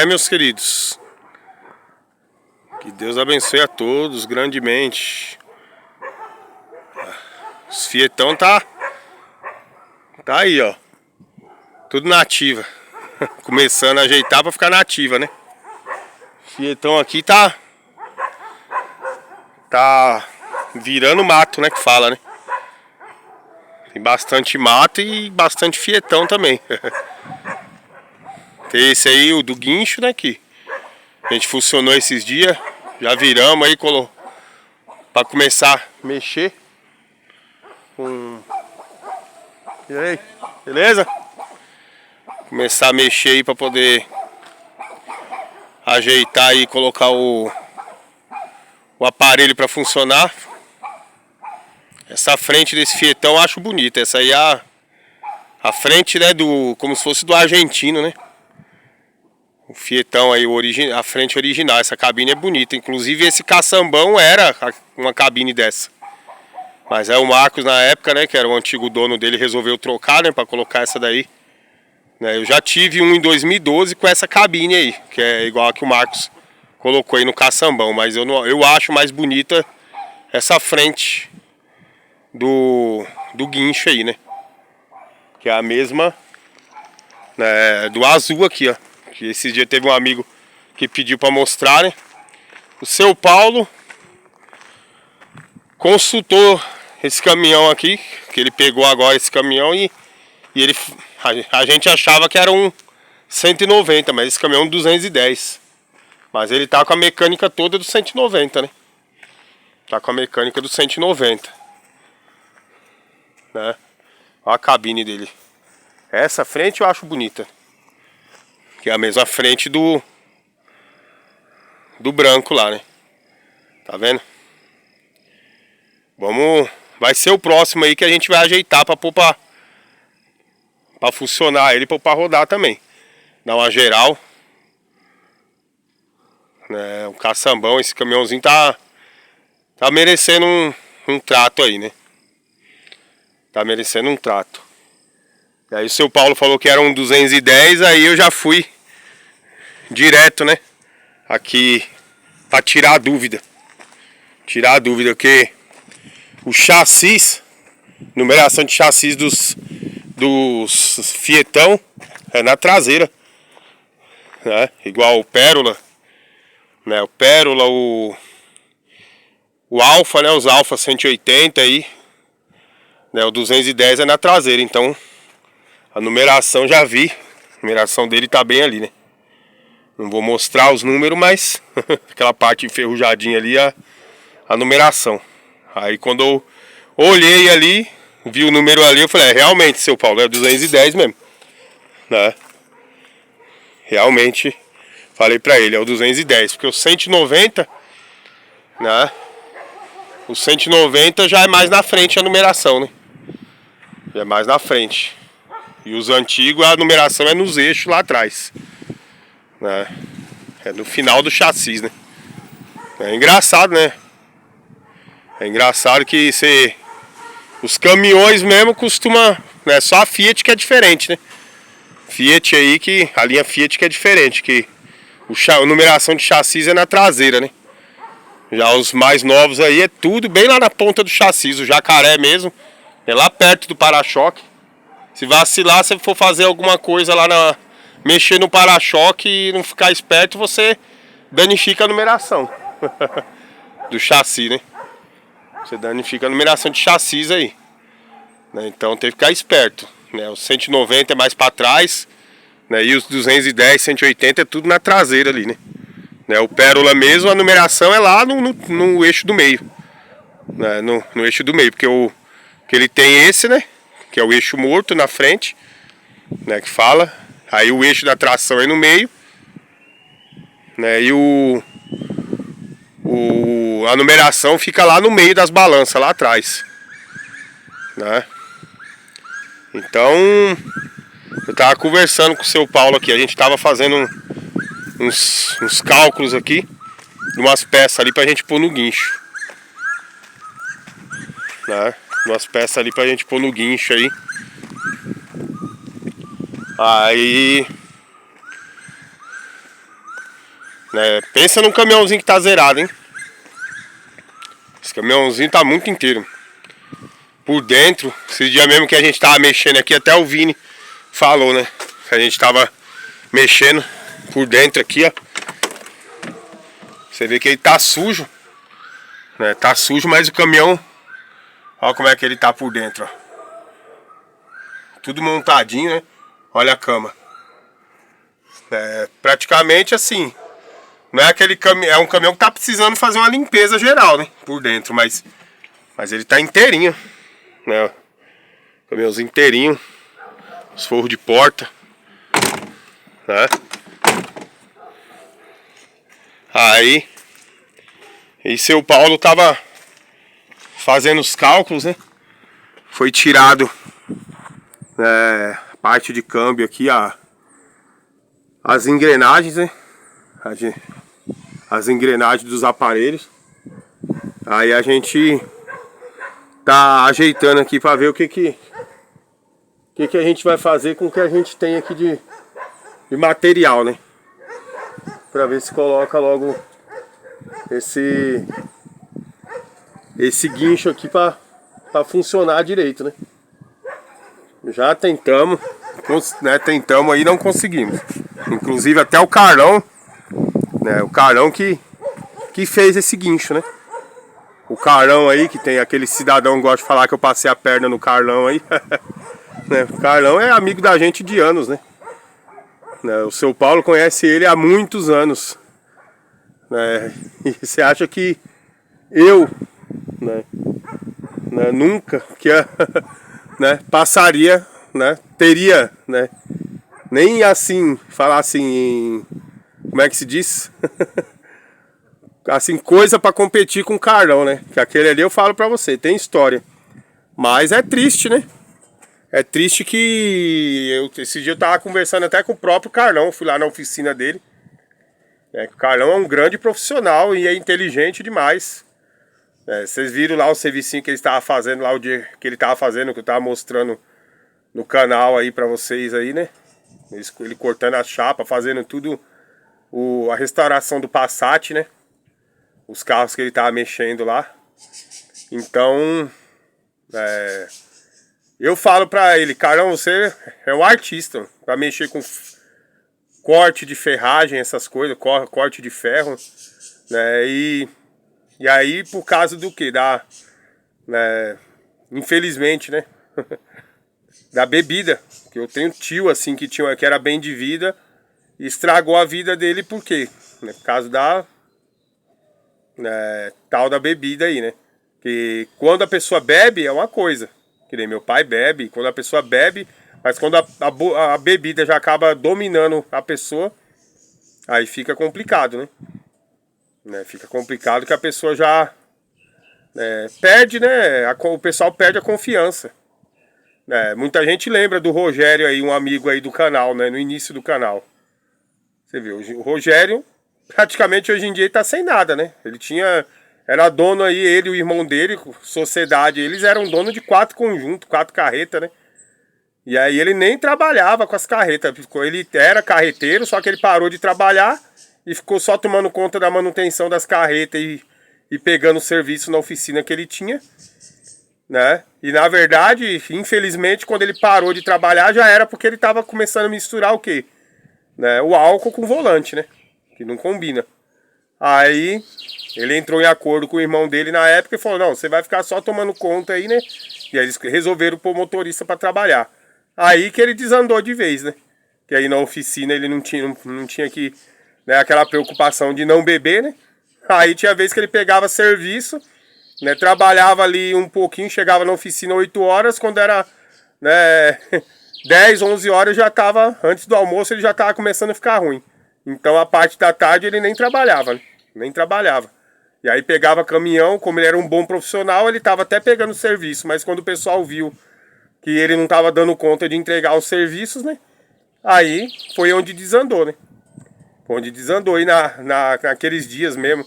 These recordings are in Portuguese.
Meus queridos, que Deus abençoe a todos grandemente. Os fietão tá aí, ó, tudo nativa. Começando a ajeitar pra ficar nativa, né? Fietão aqui tá virando mato, né, que fala, né? Tem bastante mato e bastante fietão também. Tem esse aí, o do guincho, né, que a gente funcionou esses dias. Já viramos aí, pra começar a mexer. E aí, beleza? Começar a mexer aí pra poder ajeitar aí e colocar o aparelho pra funcionar. Essa frente desse fietão eu acho bonita. Essa aí é a frente, né, como se fosse do argentino, né? O fietão aí, a frente original. Essa cabine é bonita. Inclusive esse caçambão era uma cabine dessa. Mas é o Marcos na época, né, que era o antigo dono dele, resolveu trocar, né, pra colocar essa daí. Eu já tive um em 2012 com essa cabine aí, que é igual a que o Marcos colocou aí no caçambão. Mas eu acho mais bonita essa frente do guincho aí, né? Que é a mesma, né, do azul aqui, ó. Que esses dias teve um amigo que pediu pra mostrar, né? O seu Paulo consultou esse caminhão aqui, que ele pegou agora esse caminhão e a gente achava que era um 190, mas esse caminhão é um 210. Mas ele tá com a mecânica toda do 190, né? Tá com a mecânica do 190. Né? Olha a cabine dele. Essa frente eu acho bonita. Que é a mesma frente do branco lá, né? Tá vendo? Vai ser o próximo aí que a gente vai ajeitar pra pôr pra funcionar ele, pra rodar também. Dar uma geral. O caçambão, esse caminhãozinho tá merecendo um trato aí, né? Tá merecendo um trato. E aí o seu Paulo falou que era um 210, aí eu já fui direto, né? Aqui pra tirar a dúvida. Tirar a dúvida, porque o chassis, numeração de chassis dos fietão é na traseira, né? Igual o Pérola, né? O Pérola, o Alfa, né? Os Alfa 180 aí, né? O 210 é na traseira, então a numeração já vi, a numeração dele tá bem ali, né? Não vou mostrar os números, mas aquela parte enferrujadinha ali, a numeração. Aí quando eu olhei ali, vi o número ali, eu falei, realmente, seu Paulo, é 210 mesmo, né? Realmente, falei pra ele, é o 210, porque o 190, né? O 190 já é mais na frente a numeração, né? Já é mais na frente. E os antigos, a numeração é nos eixos lá atrás, né? É no final do chassis, né? É engraçado, né? É engraçado que os caminhões mesmo costuma, né? Só a Fiat que é diferente, né? Fiat aí a linha Fiat que é diferente, que a numeração de chassis é na traseira, né? Já os mais novos aí é tudo bem lá na ponta do chassis, o jacaré mesmo, é lá perto do para-choque. Se vacilar, se for fazer alguma coisa lá mexer no para-choque e não ficar esperto, você danifica a numeração do chassi, né? Você danifica a numeração de chassis aí, né? Então tem que ficar esperto, né? O 190 é mais para trás, né? E os 210, 180 é tudo na traseira ali, né? O Pérola mesmo, a numeração é lá no eixo do meio, né? No eixo do meio, porque que ele tem esse, né? Que é o eixo morto na frente, né? Que fala. Aí o eixo da tração é no meio, né? E a numeração fica lá no meio das balanças, lá atrás, né? Então, eu tava conversando com o seu Paulo aqui, a gente tava fazendo uns cálculos aqui de umas peças ali pra gente pôr no guincho, né? Umas peças ali pra gente pôr no guincho aí. Aí né? Pensa num caminhãozinho que tá zerado, hein? Esse caminhãozinho tá muito inteiro. Por dentro, esse dia mesmo que a gente tava mexendo aqui, até o Vini falou, né? Que a gente tava mexendo por dentro aqui, ó. Você vê que ele tá sujo, né? Tá sujo, mas o caminhão, olha como é que ele tá por dentro, ó. Tudo montadinho, né? Olha a cama. É praticamente assim. Não é aquele caminhão, é um caminhão que tá precisando fazer uma limpeza geral, né? Por dentro, mas ele tá inteirinho, né? Caminhãozinho inteirinho. Os forros de porta, né? Aí, e seu Paulo tava fazendo os cálculos, né? Foi tirado a parte de câmbio aqui, as engrenagens, né? As engrenagens dos aparelhos. Aí a gente tá ajeitando aqui para ver o que a gente vai fazer com o que a gente tem aqui de material, né? Para ver se coloca logo esse guincho aqui para funcionar direito, né? Já tentamos, né? Tentamos aí, não conseguimos. Inclusive até o Carlão, né? O Carlão que fez esse guincho, né? O Carlão aí, que tem aquele cidadão que gosta de falar que eu passei a perna no Carlão aí. Né? O Carlão é amigo da gente de anos, né? O seu Paulo conhece ele há muitos anos. E você acha que eu, né, nunca que né, passaria, né, teria, né, nem assim, falar assim, como é que se diz? Assim, coisa pra competir com o Carlão, né? Que aquele ali eu falo pra você, tem história. Mas é triste, né? É triste que esse dia eu tava conversando até com o próprio Carlão, fui lá na oficina dele. O Carlão é um grande profissional e é inteligente demais. Vocês viram lá o servicinho que ele estava fazendo lá, o dia que ele estava fazendo, que eu estava mostrando no canal aí pra vocês aí, né? Ele cortando a chapa, fazendo tudo, a restauração do Passat, né? Os carros que ele tava mexendo lá. Então, eu falo pra ele, Carlão, você é um artista pra mexer com corte de ferragem, essas coisas, corte de ferro, né? E aí, por causa do que? Infelizmente, né? Da bebida. Que eu tenho tio, assim, que era bem de vida, e estragou a vida dele, por quê? Por causa tal da bebida aí, né? Que quando a pessoa bebe é uma coisa, que nem meu pai bebe, quando a pessoa bebe, mas quando a bebida já acaba dominando a pessoa, aí fica complicado, né? Fica complicado que a pessoa já perde, né? O pessoal perde a confiança. Muita gente lembra do Rogério aí, um amigo aí do canal, né? No início do canal. Você viu, o Rogério praticamente hoje em dia ele tá sem nada, né? Era dono aí, ele e o irmão dele, sociedade, eles eram dono de 4 conjuntos, 4 carretas, né? E aí ele nem trabalhava com as carretas, ele era carreteiro, só que ele parou de trabalhar e ficou só tomando conta da manutenção das carretas e pegando o serviço na oficina que ele tinha, né? E na verdade, infelizmente, quando ele parou de trabalhar já era porque ele tava começando a misturar o quê? O álcool com o volante, né? Que não combina. Aí ele entrou em acordo com o irmão dele na época e falou, não, você vai ficar só tomando conta aí, né? E aí eles resolveram pôr motorista para trabalhar. Aí que ele desandou de vez, né? Que aí na oficina ele não tinha que, né, aquela preocupação de não beber, né? Aí tinha vez que ele pegava serviço, né, trabalhava ali um pouquinho, chegava na oficina 8 horas, quando era, né, 10, 11 horas já tava, antes do almoço ele já tava começando a ficar ruim. Então a parte da tarde ele nem trabalhava, né? Nem trabalhava. E aí pegava caminhão, como ele era um bom profissional, ele tava até pegando serviço, mas quando o pessoal viu que ele não tava dando conta de entregar os serviços, né? Aí foi onde desandou, né? Onde desandou. E naqueles dias mesmo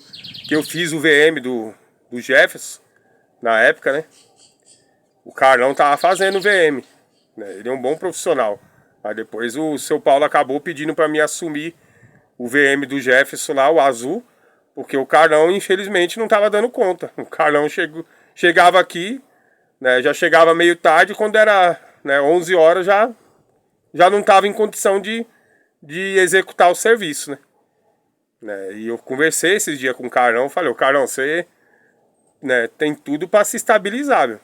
que eu fiz o VM do Jefferson, na época, né? O Carlão tava fazendo o VM, né? Ele é um bom profissional. Aí depois o seu Paulo acabou pedindo para mim assumir o VM do Jefferson lá, o azul, porque o Carlão, infelizmente, não estava dando conta. O Carlão chegava aqui, né, já chegava meio tarde, quando era, né, 11 horas já não estava em condição de executar o serviço, né? E eu conversei esses dias com o Carlão, falei, ô Carlão, você, né, tem tudo para se estabilizar, meu.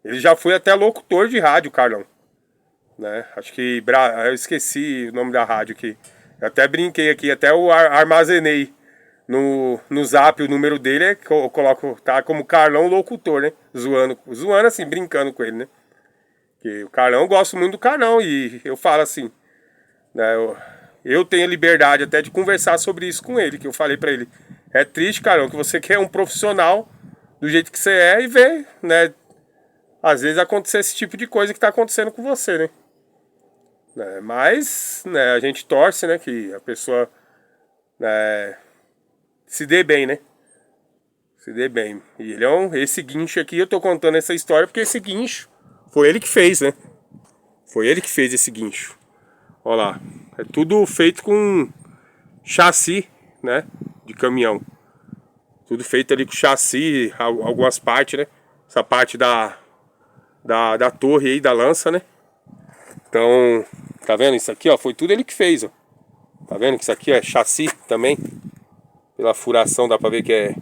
Ele já foi até locutor de rádio, Carlão, né? Acho que eu esqueci o nome da rádio aqui. Eu até brinquei aqui, até eu armazenei no zap o número dele, eu coloco, tá como Carlão locutor, né? Zoando assim, brincando com ele, né? Porque o Carlão, eu gosto muito do Carlão e eu falo assim, né? Eu tenho a liberdade até de conversar sobre isso com ele, que eu falei pra ele, é triste, Carlão, que você quer um profissional do jeito que você é e ver, né? Às vezes acontecer esse tipo de coisa que tá acontecendo com você, né? Mas, né, a gente torce, né, que a pessoa, né, se dê bem, né? Se dê bem. E ele esse guincho aqui, eu tô contando essa história porque esse guincho foi ele que fez, né? Foi ele que fez esse guincho. Olha lá. É tudo feito com chassi, né? De caminhão. Tudo feito ali com chassi, algumas partes, né? Essa parte da torre aí, da lança, né? Então, tá vendo? Isso aqui, ó, foi tudo ele que fez, ó. Tá vendo que isso aqui é chassi também? Pela furação dá pra ver que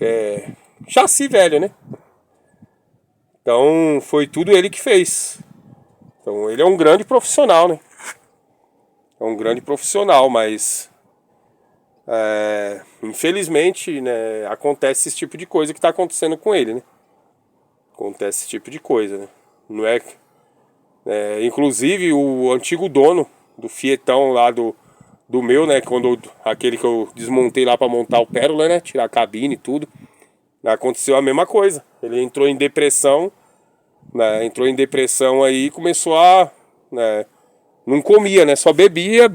é chassi velho, né? Então, foi tudo ele que fez. Então, ele é um grande profissional, né? É um grande profissional, mas infelizmente, né, acontece esse tipo de coisa que tá acontecendo com ele, né? Acontece esse tipo de coisa, né? Não é... inclusive o antigo dono do Fietão lá do meu, né? Aquele que eu desmontei lá pra montar o Pérola, né? Tirar a cabine e tudo. Aconteceu a mesma coisa. Ele entrou em depressão, né? Entrou em depressão aí e começou a... né, não comia, né? Só bebia,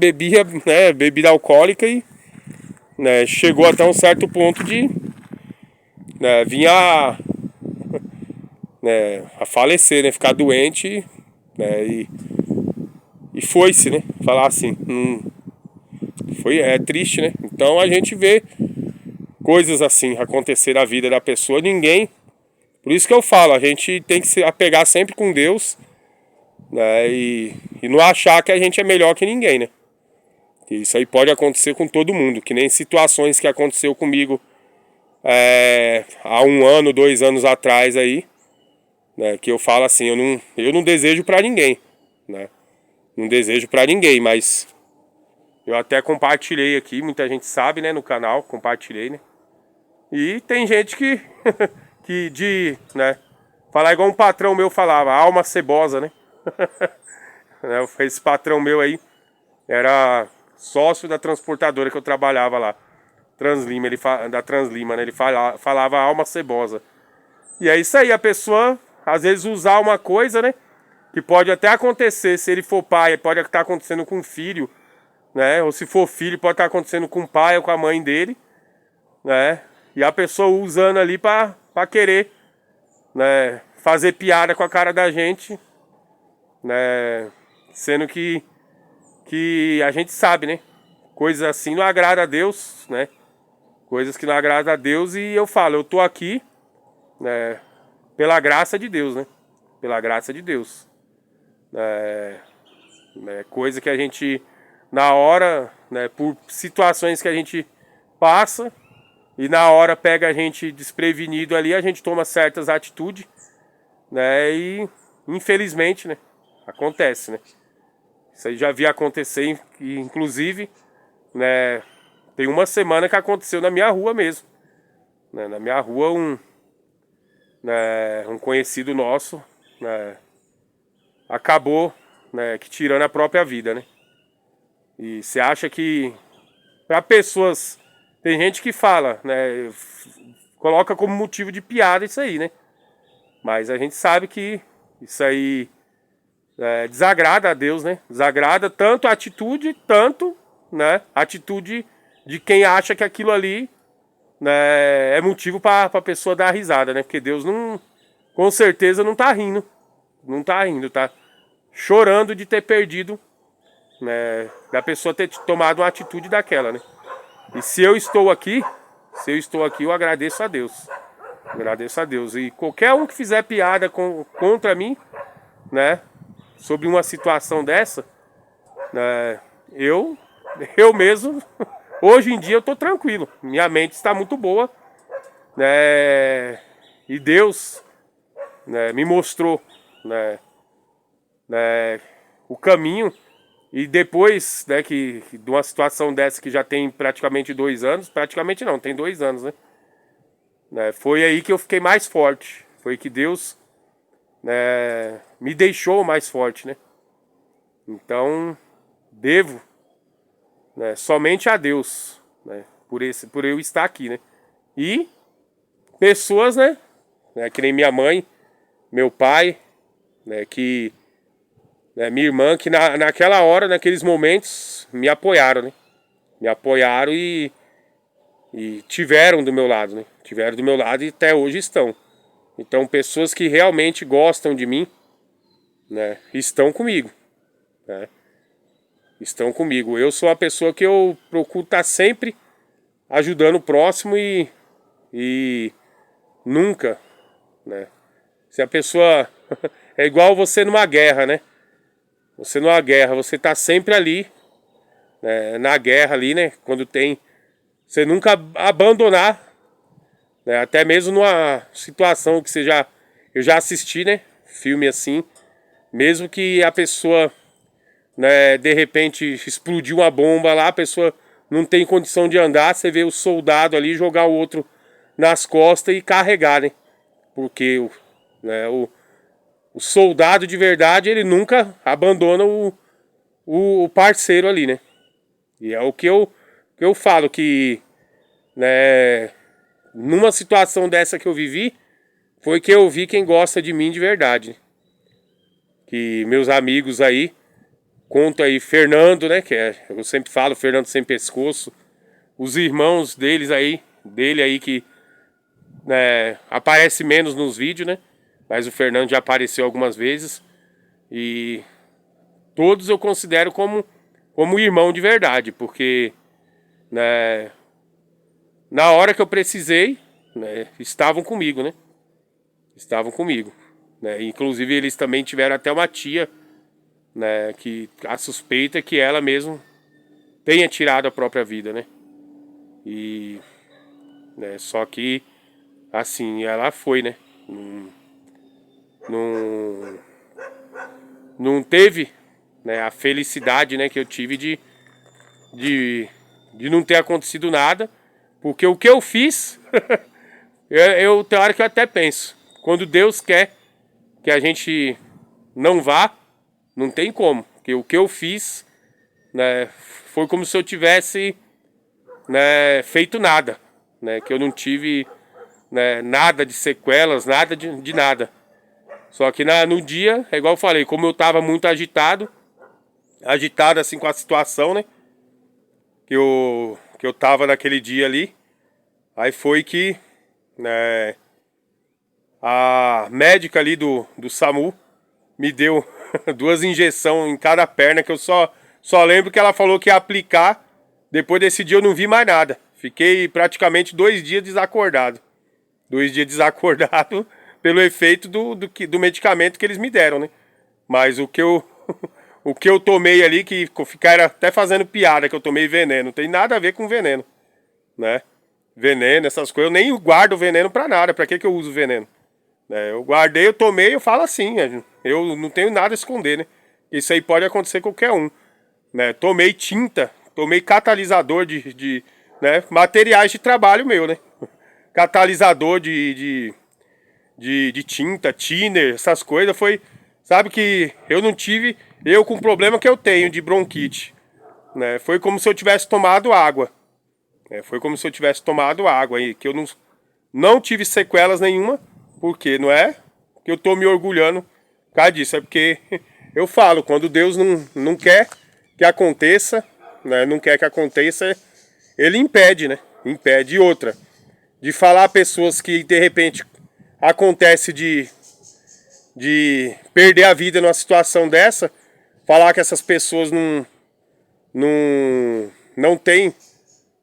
né? Bebida alcoólica e... né, chegou até um certo ponto de... né, vinha né, a falecer, né? Ficar doente, né? E foi-se, né? Falar assim, é triste, né? Então a gente vê coisas assim acontecer na vida da pessoa, ninguém... Por isso que eu falo, a gente tem que se apegar sempre com Deus, né? E não achar que a gente é melhor que ninguém, né? Isso aí pode acontecer com todo mundo, que nem situações que aconteceu comigo há 1 ano, 2 anos atrás aí, né? Que eu falo assim, eu não desejo pra ninguém, né? Não desejo pra ninguém, mas eu até compartilhei aqui, muita gente sabe, né, no canal, compartilhei, né? E tem gente que, né, falar igual um patrão meu falava, alma cebosa, né? Esse patrão meu aí era sócio da transportadora que eu trabalhava lá, Translima, da Translima, né? Ele falava alma cebosa. E é isso aí, a pessoa às vezes usar uma coisa, né? Que pode até acontecer, se ele for pai, pode estar acontecendo com o filho, né? Ou se for filho, pode estar acontecendo com o pai ou com a mãe dele, né? E a pessoa usando ali pra querer, né, fazer piada com a cara da gente, né? Sendo que a gente sabe, né? Coisas assim não agrada a Deus, né? Coisas que não agradam a Deus, e eu falo, eu tô aqui, né, pela graça de Deus, né? Pela graça de Deus. Coisa que a gente, na hora, né, por situações que a gente passa, e na hora pega a gente desprevenido ali, a gente toma certas atitudes, né? E infelizmente, né, acontece, né? Isso aí já vi acontecer, inclusive, né, tem 1 semana que aconteceu na minha rua mesmo, né? Na minha rua um conhecido nosso, né, acabou, né, que tirando a própria vida, né? E você acha que para pessoas, tem gente que fala, né, coloca como motivo de piada isso aí, né? Mas a gente sabe que isso aí desagrada a Deus, né? Desagrada tanto a atitude, né, a atitude de quem acha que aquilo ali, né, é motivo para a pessoa dar risada, né? Porque Deus não, com certeza não tá rindo. Não tá rindo, tá chorando de ter perdido, né, da pessoa ter tomado uma atitude daquela, né? E se eu estou aqui, eu agradeço a Deus. Agradeço a Deus. E qualquer um que fizer piada contra mim, né, sobre uma situação dessa, né, eu mesmo, hoje em dia eu tô tranquilo. Minha mente está muito boa, né, e Deus, né, me mostrou, né, o caminho. E depois, né, de uma situação dessa que já tem praticamente 2 anos, praticamente não, tem 2 anos, né, foi aí que eu fiquei mais forte. Foi que Deus, né, me deixou mais forte, né? Então, devo, né, somente a Deus, né, por eu estar aqui, né? E pessoas, né, que nem minha mãe, meu pai, né, minha irmã, que naquela hora, naqueles momentos, me apoiaram, né? Me apoiaram e tiveram do meu lado, né? Tiveram do meu lado e até hoje estão. Então, pessoas que realmente gostam de mim, né, estão comigo, né? Estão comigo. Eu sou a pessoa que eu procuro estar sempre ajudando o próximo e nunca, né? Se a pessoa... É igual você numa guerra, né? Você numa guerra, você tá sempre ali, né, na guerra ali, né? Quando tem... Você nunca abandonar, né, até mesmo numa situação que eu já assisti, né? Filme assim. Mesmo que a pessoa, né, de repente explodiu uma bomba lá, a pessoa não tem condição de andar, você vê o soldado ali jogar o outro nas costas e carregar, né? Porque né, o soldado de verdade, ele nunca abandona o parceiro ali, né? E é o que eu falo, que, né, numa situação dessa que eu vivi, foi que eu vi quem gosta de mim de verdade, né? Que meus amigos aí, conto aí, Fernando, né, eu sempre falo, Fernando Sem Pescoço, os irmãos dele aí que, né, aparece menos nos vídeos, né? Mas o Fernando já apareceu algumas vezes. E todos eu considero como irmão de verdade, porque, né, na hora que eu precisei, né, estavam comigo, né? Estavam comigo, né? Inclusive eles também tiveram até uma tia, né, que a suspeita é que ela mesmo tenha tirado a própria vida, né? E, né, só que assim, ela foi, né? Não, não teve, né, a felicidade, né, que eu tive de não ter acontecido nada, porque o que eu fiz, tem hora que eu até penso, quando Deus quer que a gente não vá, não tem como, porque o que eu fiz, né, foi como se eu tivesse, né, feito nada, né, que eu não tive, né, nada de sequelas, nada de nada. Só que no dia, é igual eu falei, como eu tava muito agitado assim com a situação, né? Que eu tava naquele dia ali. Aí foi que, né, a médica ali do SAMU me deu 2 injeções em cada perna, que eu só lembro que ela falou que ia aplicar. Depois desse dia eu não vi mais nada. Fiquei praticamente 2 dias desacordado. 2 dias desacordado pelo efeito do medicamento que eles me deram, né? Mas o que eu tomei ali, que ficaram até fazendo piada que eu tomei veneno, não tem nada a ver com veneno, né? Veneno, essas coisas, eu nem guardo veneno pra nada. Pra que eu uso veneno? Eu guardei, eu tomei, eu falo assim, eu não tenho nada a esconder, né? Isso aí pode acontecer com qualquer um, né? Tomei tinta, tomei catalisador né, materiais de trabalho meu, né? Catalisador de tinta, thinner, essas coisas, foi... Sabe que eu não tive... Eu com o problema que eu tenho de bronquite, né? Foi como se eu tivesse tomado água. Foi como se eu tivesse tomado água. E que eu não tive sequelas nenhuma. Porque não é que eu tô me orgulhando por causa disso. É porque eu falo, quando Deus não quer que aconteça, né? Não quer que aconteça, Ele impede, né? Impede. E outra, de falar a pessoas que de repente acontece de perder a vida numa situação dessa, falar que essas pessoas não tem,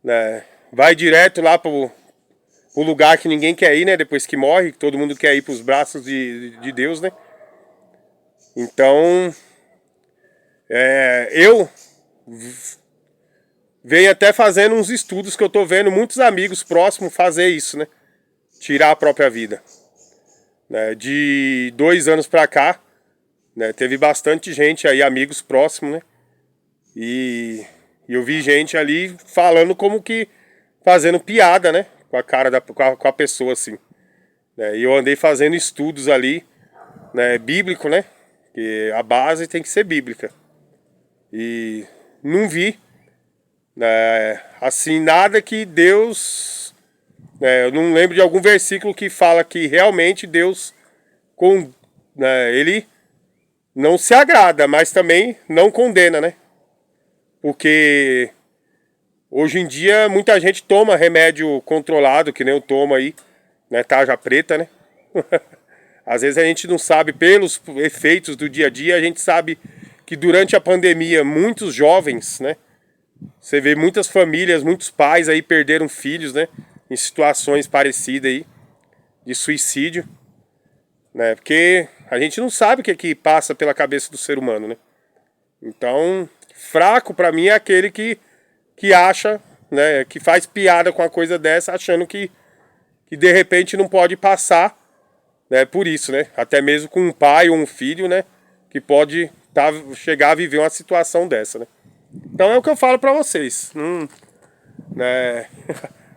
né, vai direto lá pro lugar que ninguém quer ir, né? Depois que morre, todo mundo quer ir pros braços de Deus, né? Então, eu venho até fazendo uns estudos que eu tô vendo muitos amigos próximos fazer isso, né? Tirar a própria vida. Né? De 2 anos pra cá, né? Teve bastante gente aí, amigos próximos, né? E eu vi gente ali falando como que fazendo piada, né? Com a cara com a pessoa, assim. Né? E eu andei fazendo estudos ali, né? Bíblico, né? Que a base tem que ser bíblica. E não vi, né, assim, nada que Deus... Né, eu não lembro de algum versículo que fala que realmente Deus, né, ele não se agrada, mas também não condena, né? Porque hoje em dia muita gente toma remédio controlado, que nem eu tomo aí, né, tarja preta, né? Às vezes a gente não sabe, pelos efeitos do dia a dia, a gente sabe que durante a pandemia muitos jovens, né? Você vê muitas famílias, muitos pais aí perderam filhos, né? Em situações parecidas aí, de suicídio, né? Porque a gente não sabe o que é que passa pela cabeça do ser humano, né? Então, fraco pra mim é aquele que acha, né? Que faz piada com a coisa dessa, achando que de repente não pode passar, né? Por isso, né? Até mesmo com um pai ou um filho, né? Que pode chegar a viver uma situação dessa, né? Então é o que eu falo pra vocês. Né?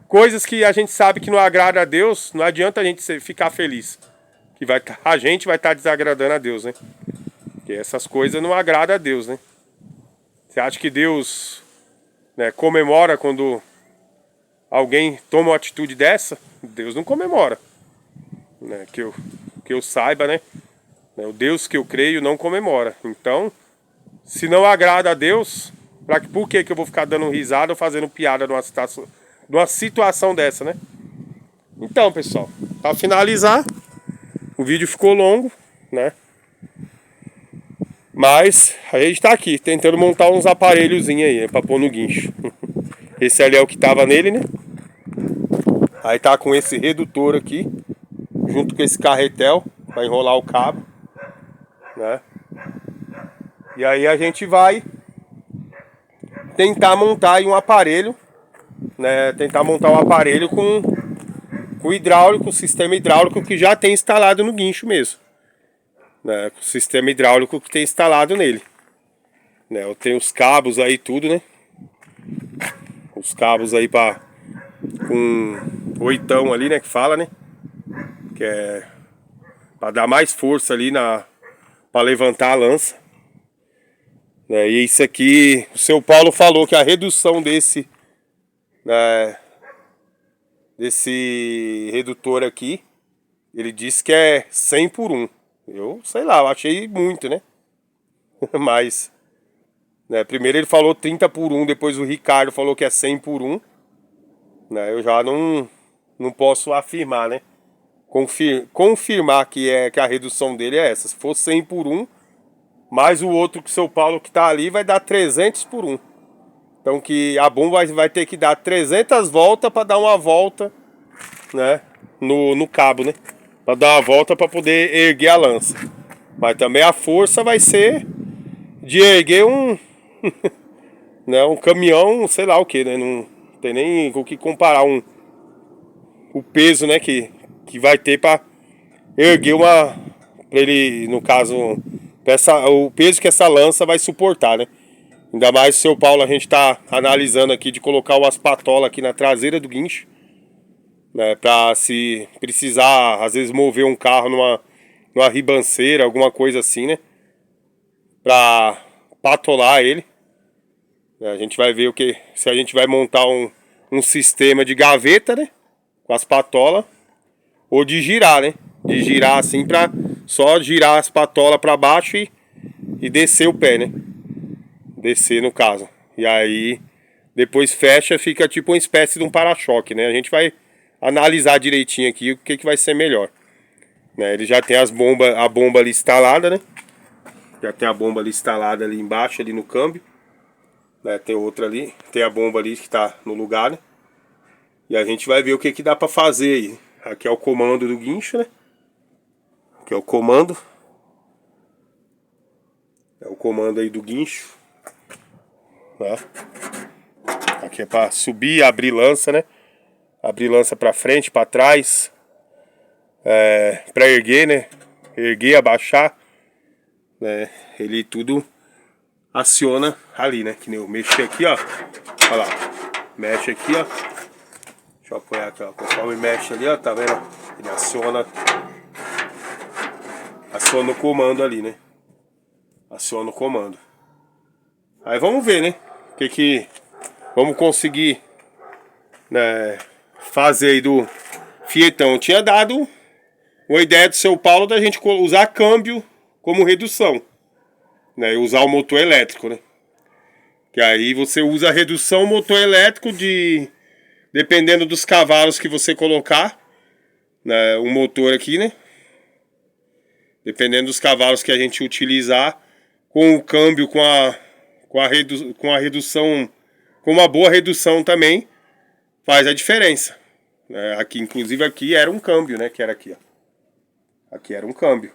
Coisas que a gente sabe que não agrada a Deus, não adianta a gente ficar feliz. Que a gente vai estar desagradando a Deus, né? Porque essas coisas não agradam a Deus, né? Você acha que Deus, né, comemora quando alguém toma uma atitude dessa? Deus não comemora. Né? Que eu saiba, né? O Deus que eu creio não comemora. Então, se não agrada a Deus, por que eu vou ficar dando risada ou fazendo piada de uma situação dessa, né? Então, pessoal, para finalizar, o vídeo ficou longo, né? Mas a gente tá aqui tentando montar uns aparelhozinhos aí, para pôr no guincho. Esse ali é o que tava nele, né? Aí tá com esse redutor aqui, junto com esse carretel, para enrolar o cabo, né? E aí a gente vai tentar montar aí um aparelho, né? Tentar montar um aparelho com hidráulico, sistema hidráulico que já tem instalado no guincho mesmo, né? Com o sistema hidráulico que tem instalado nele, né? Eu tenho os cabos aí tudo, né? Os cabos aí com 8 ali, né? Que fala, né? Que é para dar mais força ali para levantar a lança. E isso aqui, o seu Paulo falou que a redução desse redutor aqui, ele disse que é 100 por 1. Eu sei lá, eu achei muito, né? Mas, né, primeiro ele falou 30 por 1, depois o Ricardo falou que é 100 por 1. Né, eu já não posso afirmar, né? Confirmar que a redução dele é essa. Se for 100 por 1, mais o outro que o seu Paulo que tá ali vai dar 300 por 1. Então que a bomba vai ter que dar 300 voltas para dar uma volta, né, no cabo, né? Para dar uma volta para poder erguer a lança. Mas também a força vai ser de erguer né, um caminhão, sei lá o que, né? Não tem nem com o que comparar o peso, né, que vai ter para erguer pra ele, no caso, o peso que essa lança vai suportar, né? Ainda mais o seu Paulo, a gente tá analisando aqui de colocar umas patolas aqui na traseira do guincho, né? Pra se precisar, às vezes, mover um carro numa ribanceira, alguma coisa assim, né? Pra patolar ele. A gente vai ver se a gente vai montar um sistema de gaveta, né? Com as patolas. Ou de girar, né? De girar assim pra só girar as patolas pra baixo e descer o pé, né? Descer no caso. E aí depois fecha, fica tipo uma espécie de um para-choque, né? A gente vai analisar direitinho aqui o que vai ser melhor. Né? Ele já tem a bomba ali instalada, né? Já tem a bomba ali instalada ali embaixo, ali no câmbio. né? Tem outra ali, tem a bomba ali que tá no lugar, né? E a gente vai ver o que que dá pra fazer aí. Aqui é o comando do guincho, né? Aqui é o comando. É o comando aí do guincho, né? Aqui é pra subir e abrir lança, né? Abrir lança pra frente, pra trás. Pra erguer, né? Erguer, abaixar, né? Ele tudo aciona ali, né? Que nem eu mexer aqui, ó. Olha lá. Mexe aqui, ó. Deixa eu apoiar aqui, ó. Conforme mexe ali, ó. Tá vendo? Ele aciona o comando ali, né? Aciona o comando. Aí vamos ver, né? O que vamos conseguir, né, fazer aí do Fietão. Eu tinha dado uma ideia do seu Paulo da gente usar câmbio como redução, né? Usar o motor elétrico, né? Que aí você usa a redução motor elétrico dependendo dos cavalos que você colocar, né, o motor aqui, né? Dependendo dos cavalos que a gente utilizar, com o câmbio, com a redução, com uma boa redução também, faz a diferença. Aqui, inclusive aqui era um câmbio, né? Que era aqui, ó. Aqui era um câmbio,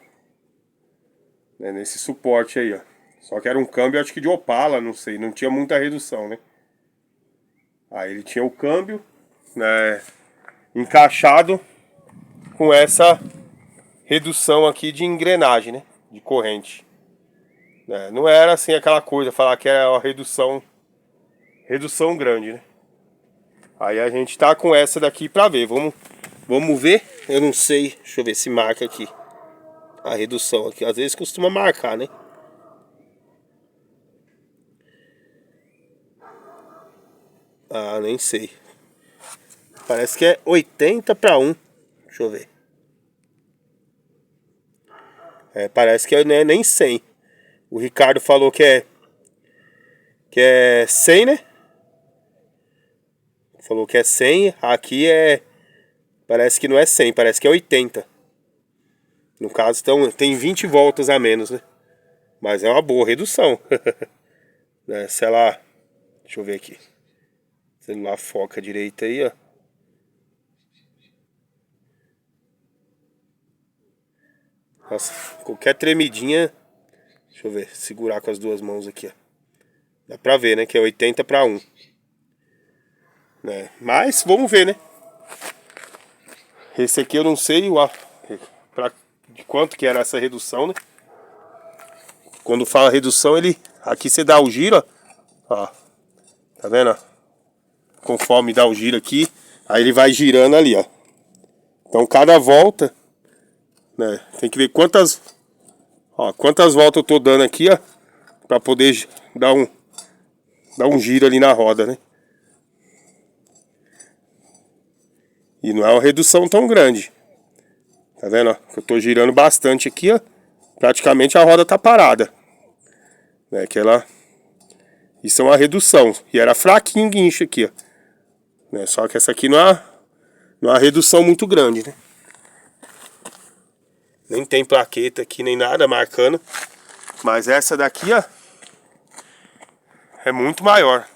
né, nesse suporte aí, ó. Só que era um câmbio, acho que de Opala, não sei, não tinha muita redução, né? Aí ele tinha o câmbio, né, encaixado com essa redução aqui de engrenagem, né? De corrente. Não era assim aquela coisa, falar que era uma redução grande, né? Aí a gente tá com essa daqui pra ver. Vamos ver. Eu não sei. Deixa eu ver se marca aqui a redução aqui. Às vezes costuma marcar, né? Ah, nem sei. Parece que é 80/1. Deixa eu ver. Parece que é nem 100. O Ricardo falou que é 100, né? Falou que é 100. Aqui parece que não é 100, parece que é 80. No caso, então, tem 20 voltas a menos, né? Mas é uma boa redução. Né? Sei lá. Deixa eu ver aqui. O celular foca direito aí, ó. Nossa, qualquer tremidinha. Deixa eu ver, segurar com as duas mãos aqui, ó. Dá pra ver, né? Que é 80/1. Né? Mas vamos ver, né? Esse aqui eu não sei de quanto que era essa redução, né? Quando fala redução, aqui você dá o giro, ó. Tá vendo? Conforme dá o giro aqui, aí ele vai girando ali, ó. Então cada volta, né? Tem que ver quantas voltas eu tô dando aqui, ó, pra poder dar um giro ali na roda, né? E não é uma redução tão grande. Tá vendo, ó? Eu tô girando bastante aqui, ó. Praticamente a roda tá parada. Isso é uma redução. E era fraquinho o guincho aqui, ó. Só que essa aqui não é uma redução muito grande, né? Nem tem plaqueta aqui, nem nada marcando. Mas essa daqui, ó, é muito maior.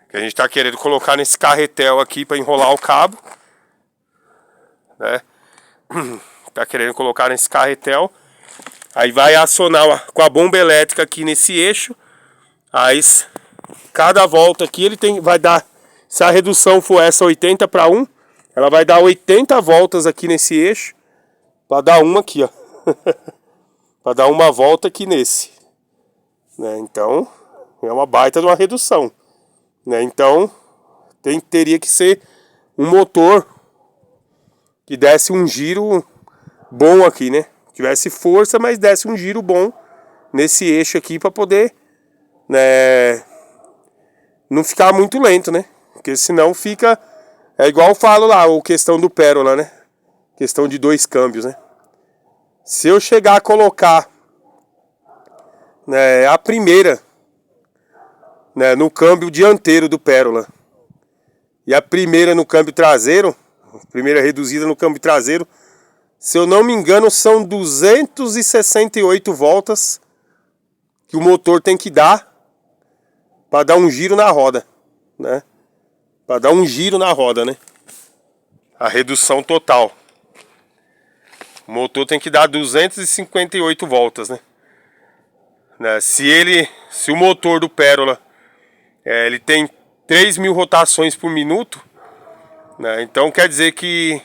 Que a gente tá querendo colocar nesse carretel aqui pra enrolar o cabo, né? Tá querendo colocar nesse carretel. Aí vai acionar com a bomba elétrica aqui nesse eixo. Aí cada volta aqui vai dar. Se a redução for essa 80/1, ela vai dar 80 voltas aqui nesse eixo. Pra dar uma aqui, ó. Pra dar uma volta aqui nesse, né? Então é uma baita de uma redução, né? Então teria que ser um motor que desse um giro bom aqui, né? Tivesse força, mas desse um giro bom nesse eixo aqui pra poder, né, não ficar muito lento, né? Porque senão fica... É igual eu falo lá, a questão do Pérola, né? Questão de 2 câmbios, né? Se eu chegar a colocar, né, a primeira, né, no câmbio dianteiro do Pérola e a primeira no câmbio traseiro, a primeira reduzida no câmbio traseiro, se eu não me engano são 268 voltas que o motor tem que dar para dar um giro na roda, né? Para dar um giro na roda, né? A redução total. O motor tem que dar 258 voltas, né? Se o motor do Pérola ele tem 3.000 rotações por minuto, né? Então quer dizer que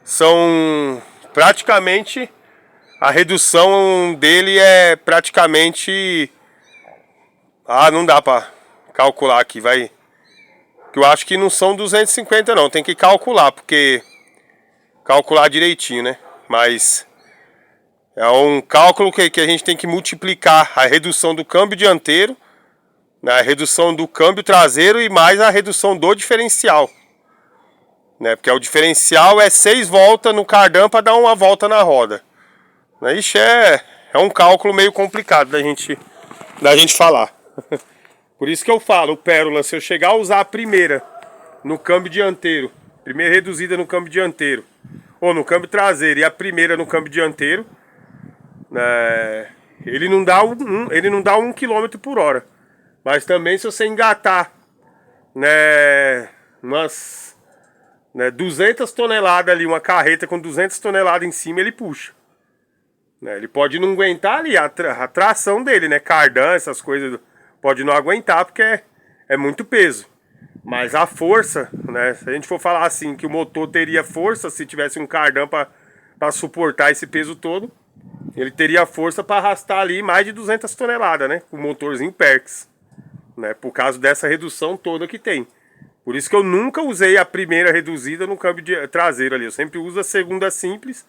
são praticamente, a redução dele é praticamente, não dá pra calcular aqui, vai, que eu acho que não são 250 não, tem que calcular, porque calcular direitinho, né? Mas é um cálculo que a gente tem que multiplicar a redução do câmbio dianteiro, né, a redução do câmbio traseiro e mais a redução do diferencial, né? Porque o diferencial é 6 voltas no cardan para dar uma volta na roda. Ixi, é um cálculo meio complicado da gente falar. Por isso que eu falo, o Pérola, se eu chegar a usar a primeira no câmbio dianteiro, primeira reduzida no câmbio dianteiro, ou no câmbio traseiro e a primeira no câmbio dianteiro, ele não dá 1 km por hora. Mas também se você engatar umas 200 toneladas ali, uma carreta com 200 toneladas em cima, ele puxa. Ele pode não aguentar ali a tração dele, né? Cardan, essas coisas, pode não aguentar porque é muito peso. Mas a força, né? Se a gente for falar assim, que o motor teria força se tivesse um cardan para suportar esse peso todo, ele teria força para arrastar ali mais de 200 toneladas, né? Com o motorzinho Perks, né? Por causa dessa redução toda que tem. Por isso que eu nunca usei a primeira reduzida no câmbio traseiro ali. Eu sempre uso a segunda simples,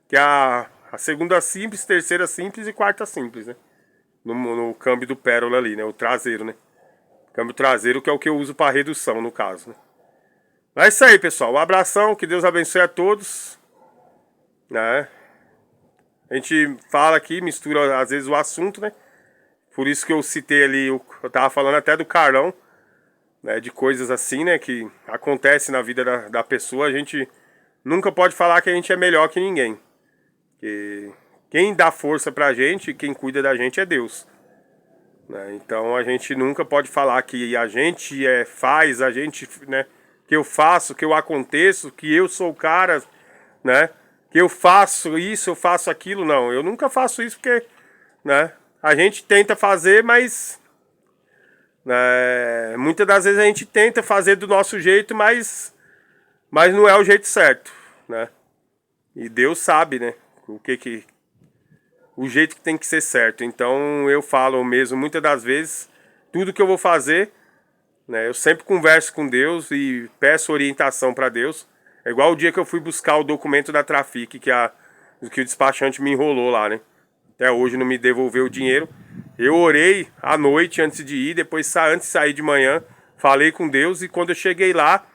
que é a segunda simples, terceira simples e quarta simples, né? No câmbio do Pérola ali, né? O traseiro, né? Câmbio traseiro que é o que eu uso para redução, no caso, né? Mas é isso aí, pessoal. Um abração, que Deus abençoe a todos, né? A gente fala aqui, mistura às vezes o assunto, né? Por isso que eu citei ali, eu tava falando até do Carlão, né? De coisas assim, né? Que acontece na vida da pessoa. A gente nunca pode falar que a gente é melhor que ninguém. Que quem dá força pra gente, quem cuida da gente é Deus, né? Então a gente nunca pode falar que a gente faz, a gente, né? Que eu faço, que eu aconteço, que eu sou o cara, né? Que eu faço isso, eu faço aquilo. Não, eu nunca faço isso porque, né? A gente tenta fazer, mas muitas das vezes a gente tenta fazer do nosso jeito, mas não é o jeito certo, né? E Deus sabe, né? O jeito que tem que ser certo. Então eu falo mesmo, muitas das vezes, tudo que eu vou fazer, né? Eu sempre converso com Deus e peço orientação para Deus. É igual o dia que eu fui buscar o documento da Trafic, que o despachante me enrolou lá, né? Até hoje não me devolveu o dinheiro. Eu orei à noite antes de ir, depois antes de sair de manhã, falei com Deus, e quando eu cheguei lá,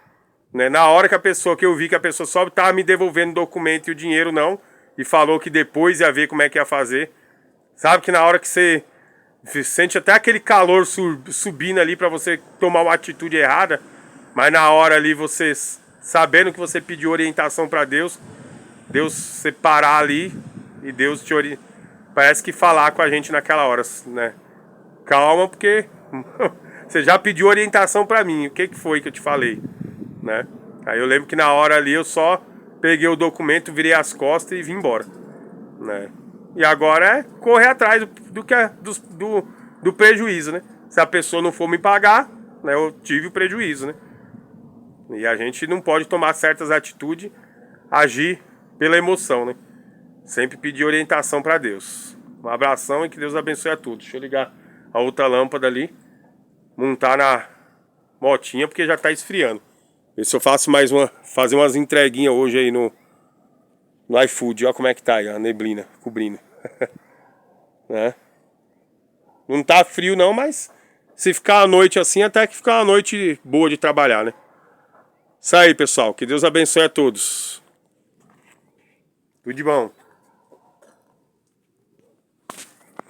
né, na hora que eu vi que a pessoa só estava me devolvendo o documento e o dinheiro não, e falou que depois ia ver como é que ia fazer. Sabe que na hora que você sente até aquele calor subindo ali para você tomar uma atitude errada, mas na hora ali você, sabendo que você pediu orientação para Deus, você parar ali e Deus parece que falar com a gente naquela hora, né? Calma, porque você já pediu orientação para mim, o que foi que eu te falei, né? Aí eu lembro que na hora ali eu só peguei o documento, virei as costas e vim embora, né? E agora é correr atrás do prejuízo, né? Se a pessoa não for me pagar, né, eu tive o prejuízo, né? E a gente não pode tomar certas atitudes, agir pela emoção, né? Sempre pedir orientação para Deus. Um abração e que Deus abençoe a todos. Deixa eu ligar a outra lâmpada ali, montar na motinha, porque já tá esfriando. Ver se eu faço fazer umas entreguinhas hoje aí no iFood. Olha como é que tá aí, a neblina cobrindo. Né? Não tá frio não, mas se ficar a noite assim, até que ficar uma noite boa de trabalhar, né? Isso aí, pessoal. Que Deus abençoe a todos. Tudo de bom.